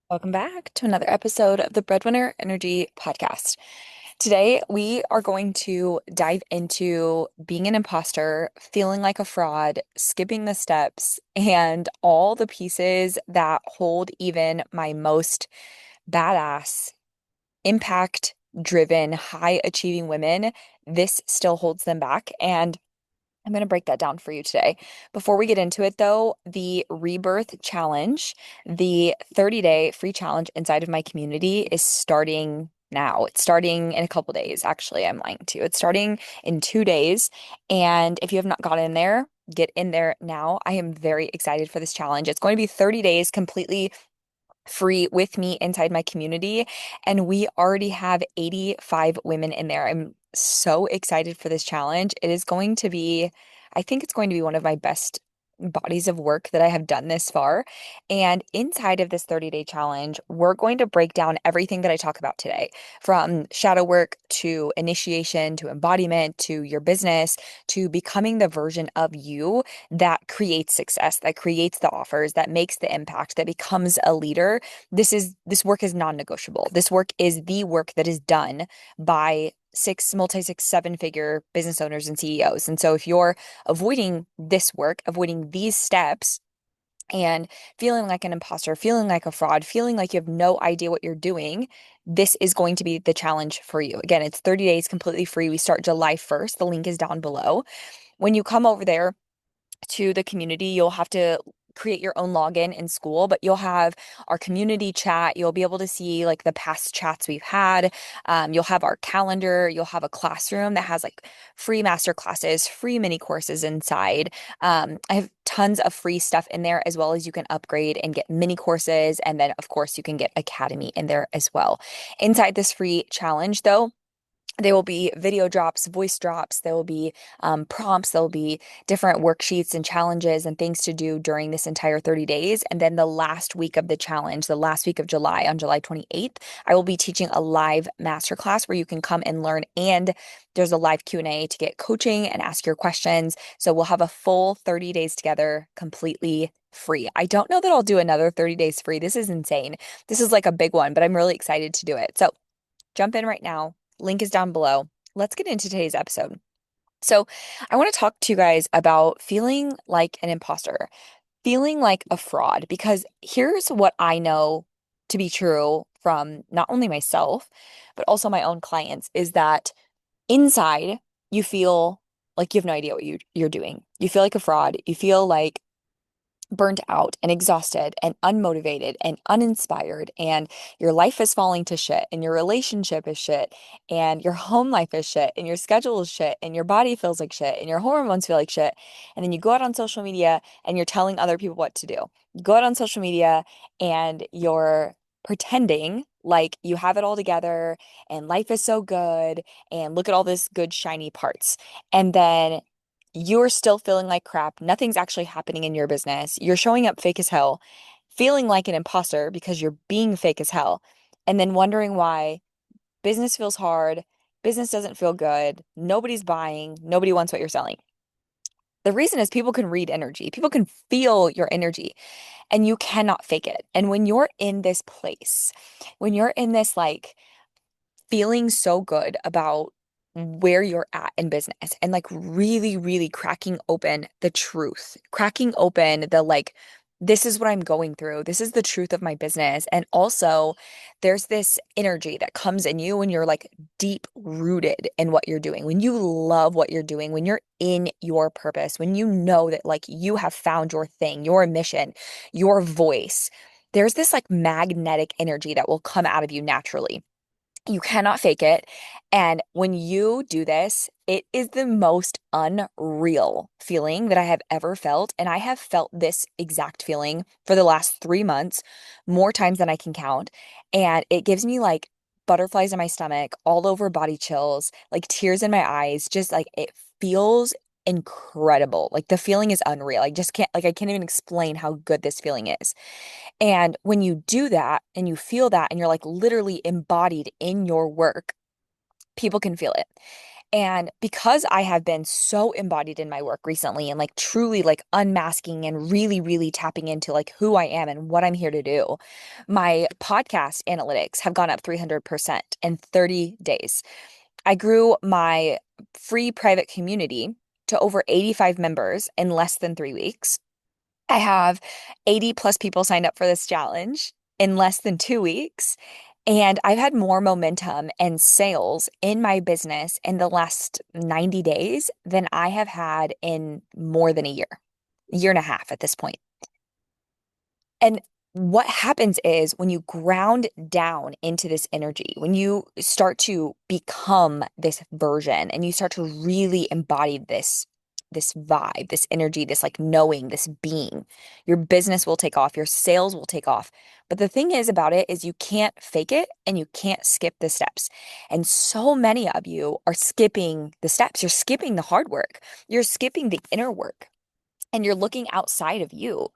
Welcome back to another episode of the Breadwinner Energy Podcast. Today, we are going to dive into being an imposter, feeling like a fraud, skipping the steps, and all the pieces that hold even my most badass, impact driven, high achieving women. This still holds them back. And I'm going to break that down for you today. Before we get into it, though, the Rebirth Challenge, the 30-day free challenge inside of my community is starting now. It's starting in a couple days. Actually, I'm lying to you. It's starting in 2 days. And if you have not got in there, get in there now. I am very excited for this challenge. It's going to be 30 days completely free with me inside my community. And we already have 85 women in there. I'm so excited for this challenge. I think it's going to be one of my best bodies of work that I have done this far. And inside of this 30-day challenge, we're going to break down everything that I talk about today, from shadow work to initiation to embodiment to your business to becoming the version of you that creates success, that creates the offers, that makes the impact, that becomes a leader. This work is non-negotiable. This work is the work that is done by multi-six, seven-figure business owners and CEOs. And so if you're avoiding this work, avoiding these steps, and feeling like an imposter, feeling like a fraud, feeling like you have no idea what you're doing, this is going to be the challenge for you. Again, it's 30 days completely free. We start July 1st. The link is down below. When you come over there to the community, you'll have to create your own login in school, but you'll have our community chat. You'll be able to see like the past chats we've had. You'll have our calendar. You'll have a classroom that has like free master classes, free mini courses inside. I have tons of free stuff in there, as well as you can upgrade and get mini courses. And then, of course, you can get Academy in there as well. Inside this free challenge, though, there will be video drops, voice drops, there will be prompts, there will be different worksheets and challenges and things to do during this entire 30 days. And then the last week of the challenge, the last week of July, on July 28th, I will be teaching a live masterclass where you can come and learn. And there's a live Q&A to get coaching and ask your questions. So we'll have a full 30 days together completely free. I don't know that I'll do another 30 days free. This is insane. This is like a big one, but I'm really excited to do it. So jump in right now. Link is down below. Let's get into today's episode. So, I want to talk to you guys about feeling like an imposter, feeling like a fraud, because here's what I know to be true from not only myself, but also my own clients is that inside you feel like you have no idea what you're doing. You feel like a fraud. You feel like burnt out and exhausted and unmotivated and uninspired, and your life is falling to shit, and your relationship is shit, and your home life is shit, and your schedule is shit, and your body feels like shit, and your hormones feel like shit. And then you go out on social media and you're telling other people what to do. You go out on social media and you're pretending like you have it all together and life is so good and look at all this good shiny parts. And then you're still feeling like crap. Nothing's actually happening in your business. You're showing up fake as hell, feeling like an imposter because you're being fake as hell, and then wondering why business feels hard, business doesn't feel good, nobody's buying, nobody wants what you're selling. The reason is people can read energy, people can feel your energy, and you cannot fake it. And when you're in this place, when you're in this like feeling so good about where you're at in business and like really, really cracking open the truth, cracking open the like, this is what I'm going through. This is the truth of my business. And also, there's this energy that comes in you when you're like deep rooted in what you're doing, when you love what you're doing, when you're in your purpose, when you know that like you have found your thing, your mission, your voice. There's this like magnetic energy that will come out of you naturally. You cannot fake it. And when you do this, it is the most unreal feeling that I have ever felt. And I have felt this exact feeling for the last 3 months, more times than I can count. And it gives me like butterflies in my stomach, all over body chills, like tears in my eyes, just like it feels incredible. Like the feeling is unreal. I just can't, like, I can't even explain how good this feeling is. And when you do that and you feel that and you're like literally embodied in your work, people can feel it. And because I have been so embodied in my work recently and like truly like unmasking and really, really tapping into like who I am and what I'm here to do, my podcast analytics have gone up 300% in 30 days. I grew my free private community to over 85 members in less than 3 weeks. I have 80 plus people signed up for this challenge in less than 2 weeks. And I've had more momentum and sales in my business in the last 90 days than I have had in more than a year and a half at this point. And what happens is when you ground down into this energy, when you start to become this version and you start to really embody this vibe, this energy, this like knowing, this being, your business will take off, your sales will take off. But the thing is about it is you can't fake it and you can't skip the steps. And so many of you are skipping the steps. You're skipping the hard work. You're skipping the inner work and you're looking outside of you.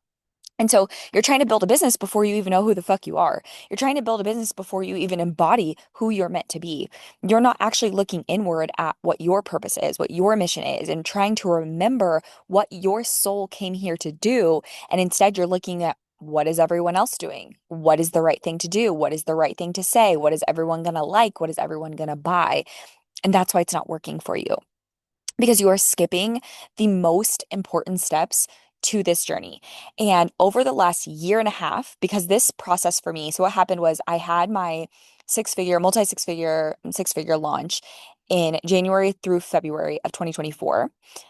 And so you're trying to build a business before you even know who the fuck you are. You're trying to build a business before you even embody who you're meant to be. You're not actually looking inward at what your purpose is, what your mission is, and trying to remember what your soul came here to do. And instead, you're looking at what is everyone else doing? What is the right thing to do? What is the right thing to say? What is everyone going to like? What is everyone going to buy? And that's why it's not working for you because you are skipping the most important steps to this journey. And over the last year and a half, because this process for me, so what happened was I had my six figure launch in January through February of 2024.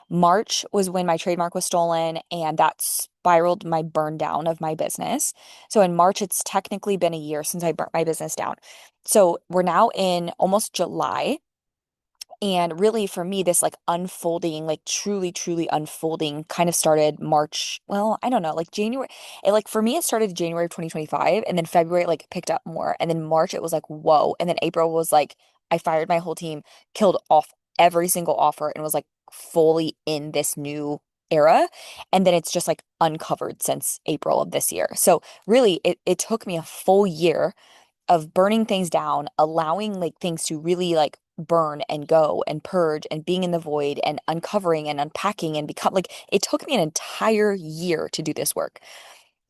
March was when my trademark was stolen and that spiraled my burn down of my business. So in March, it's technically been a year since I burnt my business down. So we're now in almost July. And really, for me, this like unfolding, like truly, truly unfolding kind of started March. Well, I don't know, like January. It like for me, it started January of 2025. And then February, it, like picked up more. And then March, it was like, whoa. And then April was like, I fired my whole team, killed off every single offer, and was like fully in this new era. And then it's just like uncovered since April of this year. So really, it took me a full year of burning things down, allowing like things to really like burn and go and purge and being in the void and uncovering and unpacking and become like it took me an entire year to do this work.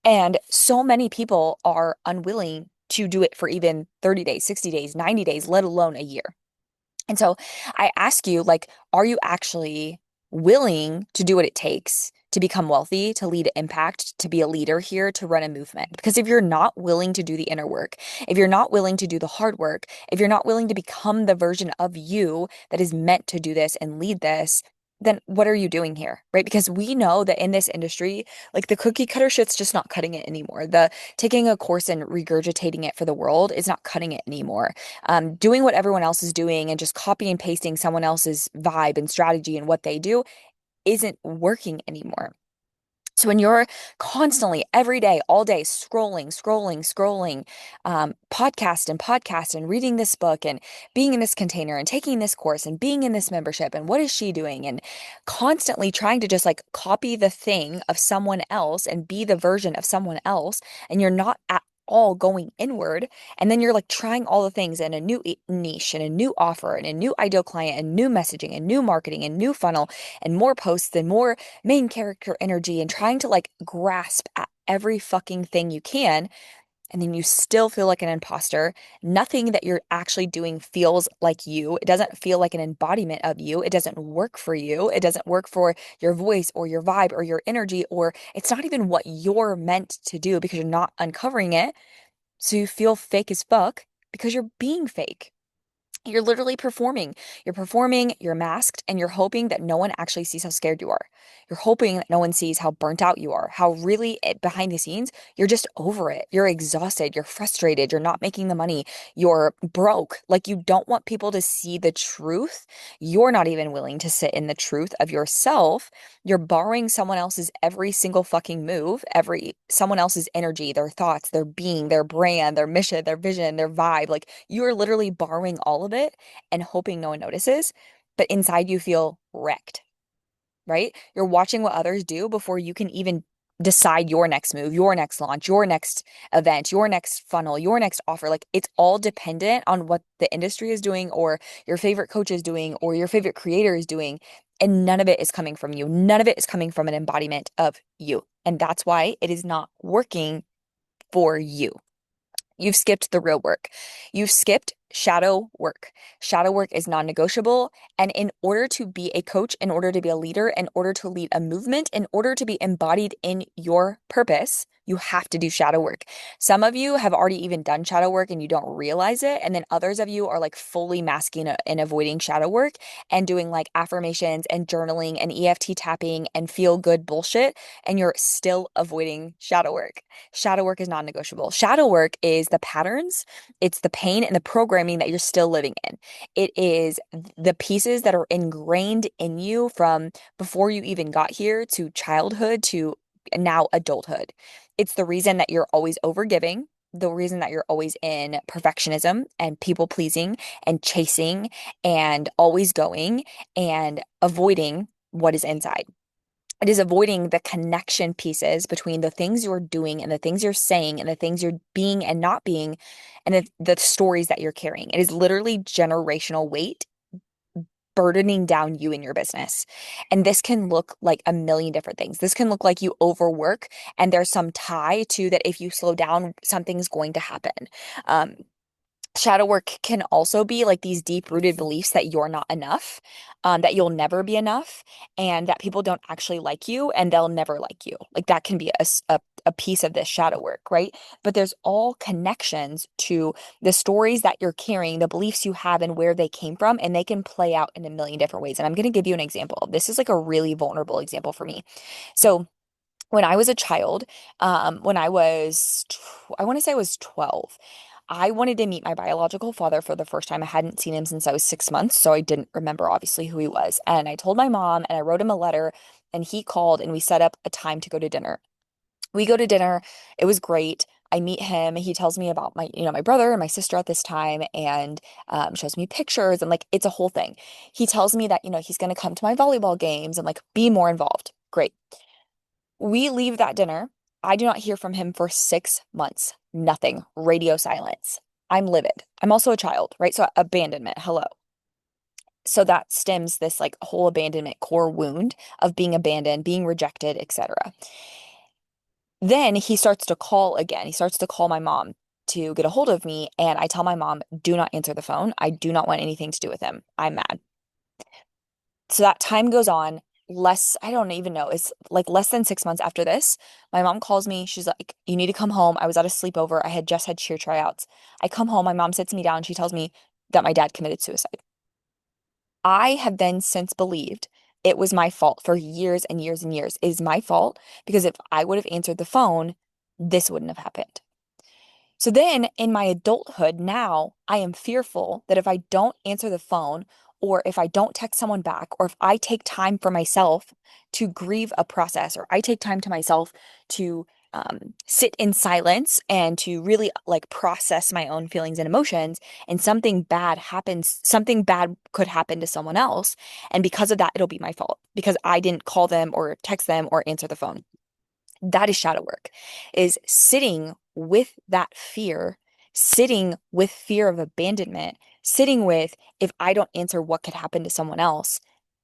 And so many people are unwilling to do it for even 30 days, 60 days, 90 days, let alone a year. And so I ask you, like, are you actually willing to do what it takes to become wealthy, to lead impact, to be a leader here, to run a movement? Because if you're not willing to do the inner work, if you're not willing to do the hard work, if you're not willing to become the version of you that is meant to do this and lead this, then what are you doing here? Right? Because we know that in this industry, like the cookie cutter shit's just not cutting it anymore. The taking a course and regurgitating it for the world is not cutting it anymore. Doing what everyone else is doing and just copy and pasting someone else's vibe and strategy and what they do isn't working anymore. So when you're constantly every day, all day scrolling, podcast and reading this book and being in this container and taking this course and being in this membership and what is she doing and constantly trying to just like copy the thing of someone else and be the version of someone else and you're not at all going inward and then you're like trying all the things in a new niche and a new offer and a new ideal client and new messaging and new marketing and new funnel and more posts and more main character energy and trying to like grasp at every fucking thing you can. And then you still feel like an imposter. Nothing that you're actually doing feels like you. It doesn't feel like an embodiment of you. It doesn't work for you. It doesn't work for your voice or your vibe or your energy, or it's not even what you're meant to do because you're not uncovering it. So you feel fake as fuck because you're being fake. You're literally performing. You're performing, you're masked, and you're hoping that no one actually sees how scared you are. You're hoping that no one sees how burnt out you are, how really behind the scenes, you're just over it. You're exhausted. You're frustrated. You're not making the money. You're broke. Like you don't want people to see the truth. You're not even willing to sit in the truth of yourself. You're borrowing someone else's every single fucking move, every someone else's energy, their thoughts, their being, their brand, their mission, their vision, their vibe. Like you are literally borrowing all of it and hoping no one notices, but inside you feel wrecked, right? You're watching what others do before you can even decide your next move, your next launch, your next event, your next funnel, your next offer. Like it's all dependent on what the industry is doing or your favorite coach is doing or your favorite creator is doing. And none of it is coming from you. None of it is coming from an embodiment of you. And that's why it is not working for you. You've skipped the real work. You've skipped shadow work. Shadow work is non-negotiable. And in order to be a coach, in order to be a leader, in order to lead a movement, in order to be embodied in your purpose, you have to do shadow work. Some of you have already even done shadow work and you don't realize it. And then others of you are like fully masking and avoiding shadow work and doing like affirmations and journaling and EFT tapping and feel good bullshit. And you're still avoiding shadow work. Shadow work is non-negotiable. Shadow work is the patterns, it's the pain and the programming that you're still living in. It is the pieces that are ingrained in you from before you even got here to childhood to now adulthood. It's the reason that you're always overgiving, the reason that you're always in perfectionism and people pleasing and chasing and always going and avoiding what is inside. It is avoiding the connection pieces between the things you're doing and the things you're saying and the things you're being and not being and the stories that you're carrying. It is literally generational weight burdening down you in your business. And this can look like a million different things. This can look like you overwork and there's some tie to that if you slow down, something's going to happen. Um, Shadow work can also be like these deep-rooted beliefs that you're not enough, that you'll never be enough, and that people don't actually like you and they'll never like you. Like that can be a piece of this shadow work, right? But there's all connections to the stories that you're carrying, the beliefs you have, and where they came from, and they can play out in a million different ways. And I'm going to give you an example. This is like a really vulnerable example for me. So, when I was a child, when I want to say I was 12, I wanted to meet my biological father for the first time. I hadn't seen him since I was 6 months, so I didn't remember obviously who he was. And I told my mom and I wrote him a letter and he called and we set up a time to go to dinner. We go to dinner. It was great. I meet him. He tells me about my brother and my sister at this time and shows me pictures and like it's a whole thing. He tells me that, he's going to come to my volleyball games and like be more involved. Great. We leave that dinner. I do not hear from him for 6 months. Nothing. Radio silence. I'm livid. I'm also a child, right? So abandonment. Hello. So that stems this like whole abandonment core wound of being abandoned, being rejected, etc. Then he starts to call again. He starts to call my mom to get a hold of me. And I tell my mom, do not answer the phone. I do not want anything to do with him. I'm mad. So that time goes on. I don't even know, it's like less than 6 months after this. My mom calls me. She's like, you need to come home. I was at a sleepover. I had just had cheer tryouts. I come home. My mom sits me down. She tells me that my dad committed suicide. I have then since believed it was my fault for years and years and years. It is my fault because if I would have answered the phone, this wouldn't have happened. So then in my adulthood, now I am fearful that if I don't answer the phone or if I don't text someone back or if I take time for myself to grieve a process or I take time to myself to sit in silence and to really like process my own feelings and emotions and something bad happens, something bad could happen to someone else. And because of that, it'll be my fault because I didn't call them or text them or answer the phone. That is shadow work, is sitting with that fear, sitting with fear of abandonment, sitting with if I don't answer, what could happen to someone else,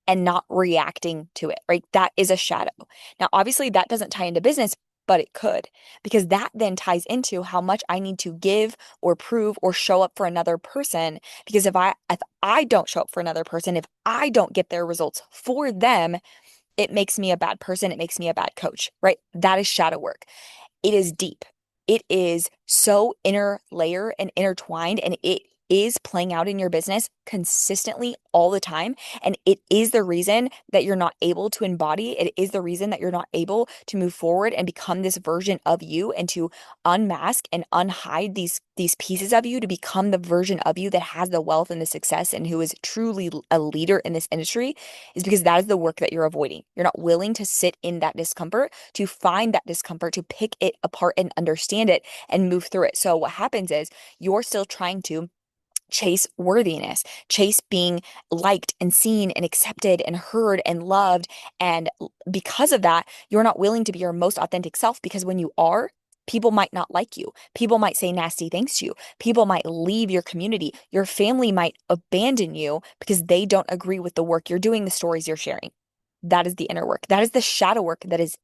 and not reacting to it, right? That is a shadow. Now, obviously, that doesn't tie into business, but it could, because that then ties into how much I need to give or prove or show up for another person. Because if I don't show up for another person, if I don't get their results for them, it makes me a bad person. It makes me a bad coach, right? That is shadow work. It is deep. It is so inner layer and intertwined, and it is playing out in your business consistently all the time. And it is the reason that you're not able to embody. It is the reason that you're not able to move forward and become this version of you and to unmask and unhide these pieces of you to become the version of you that has the wealth and the success and who is truly a leader in this industry is because that is the work that you're avoiding. You're not willing to sit in that discomfort, to find that discomfort, to pick it apart and understand it and move through it. So what happens is you're still trying to chase worthiness, chase being liked and seen and accepted and heard and loved. And because of that, you're not willing to be your most authentic self because when you are, people might not like you. People might say nasty things to you. People might leave your community. Your family might abandon you because they don't agree with the work you're doing, the stories you're sharing. That is the inner work. That is the shadow work that is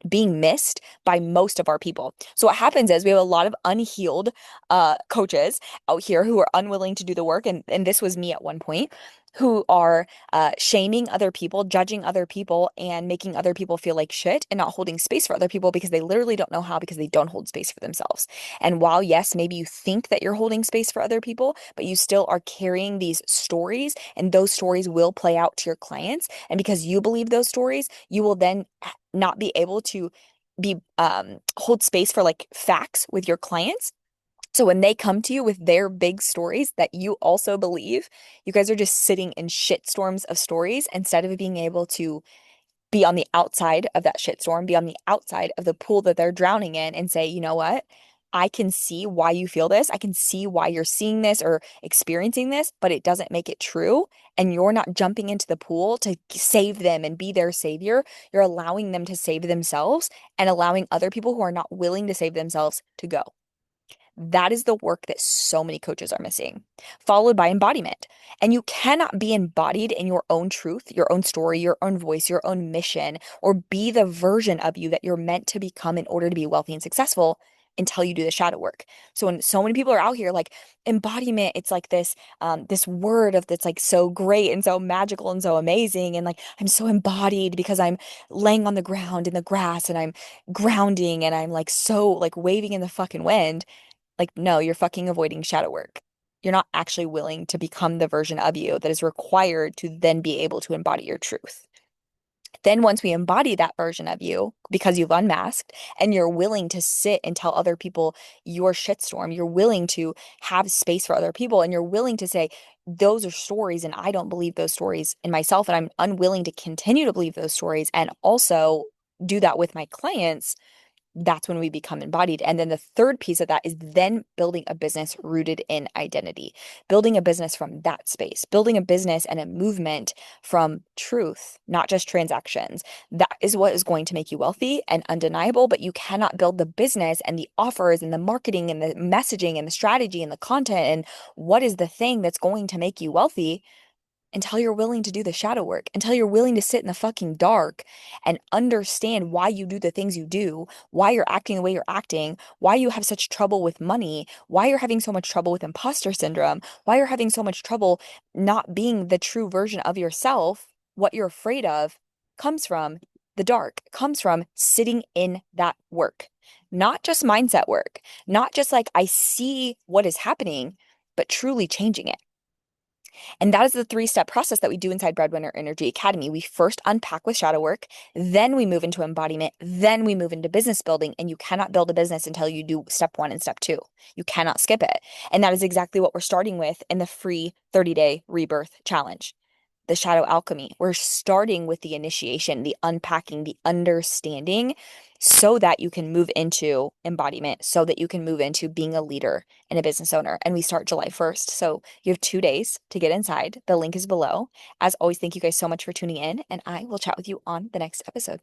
being missed by most of our people. So what happens is we have a lot of unhealed coaches out here who are unwilling to do the work, and this was me at one point, who are shaming other people, judging other people, and making other people feel like shit, and not holding space for other people because they literally don't know how because they don't hold space for themselves. And while yes, maybe you think that you're holding space for other people, but you still are carrying these stories, and those stories will play out to your clients. And because you believe those stories, you will then not be able to be hold space for like facts with your clients. So when they come to you with their big stories that you also believe, you guys are just sitting in shit storms of stories instead of being able to be on the outside of that shitstorm, be on the outside of the pool that they're drowning in and say, you know what? I can see why you feel this. I can see why you're seeing this or experiencing this, but it doesn't make it true. And you're not jumping into the pool to save them and be their savior. You're allowing them to save themselves and allowing other people who are not willing to save themselves to go. That is the work that so many coaches are missing, followed by embodiment. And you cannot be embodied in your own truth, your own story, your own voice, your own mission, or be the version of you that you're meant to become in order to be wealthy and successful until you do the shadow work. So when so many people are out here like embodiment, it's like this word of that's like so great and so magical and so amazing. And like I'm so embodied because I'm laying on the ground in the grass and I'm grounding and I'm like so like waving in the fucking wind. Like, no, you're fucking avoiding shadow work. You're not actually willing to become the version of you that is required to then be able to embody your truth. Then, once we embody that version of you, because you've unmasked and you're willing to sit and tell other people your shitstorm, you're willing to have space for other people, and you're willing to say, those are stories, and I don't believe those stories in myself, and I'm unwilling to continue to believe those stories, and also do that with my clients. That's when we become embodied. And then the third piece of that is then building a business rooted in identity, building a business from that space, building a business and a movement from truth, not just transactions. That is what is going to make you wealthy and undeniable, but you cannot build the business and the offers and the marketing and the messaging and the strategy and the content and what is the thing that's going to make you wealthy until you're willing to do the shadow work, until you're willing to sit in the fucking dark and understand why you do the things you do, why you're acting the way you're acting, why you have such trouble with money, why you're having so much trouble with imposter syndrome, why you're having so much trouble not being the true version of yourself. What you're afraid of comes from the dark, comes from sitting in that work, not just mindset work, not just like I see what is happening, but truly changing it. And that is the three-step process that we do inside Breadwinner Energy Academy. We first unpack with shadow work, then we move into embodiment, then we move into business building. And you cannot build a business until you do step one and step two. You cannot skip it. And that is exactly what we're starting with in the free 30-day rebirth challenge, the shadow alchemy. We're starting with the initiation, the unpacking, the understanding, so that you can move into embodiment, so that you can move into being a leader and a business owner. And we start July 1st. So you have 2 days to get inside. The link is below. As always, thank you guys so much for tuning in, and I will chat with you on the next episode.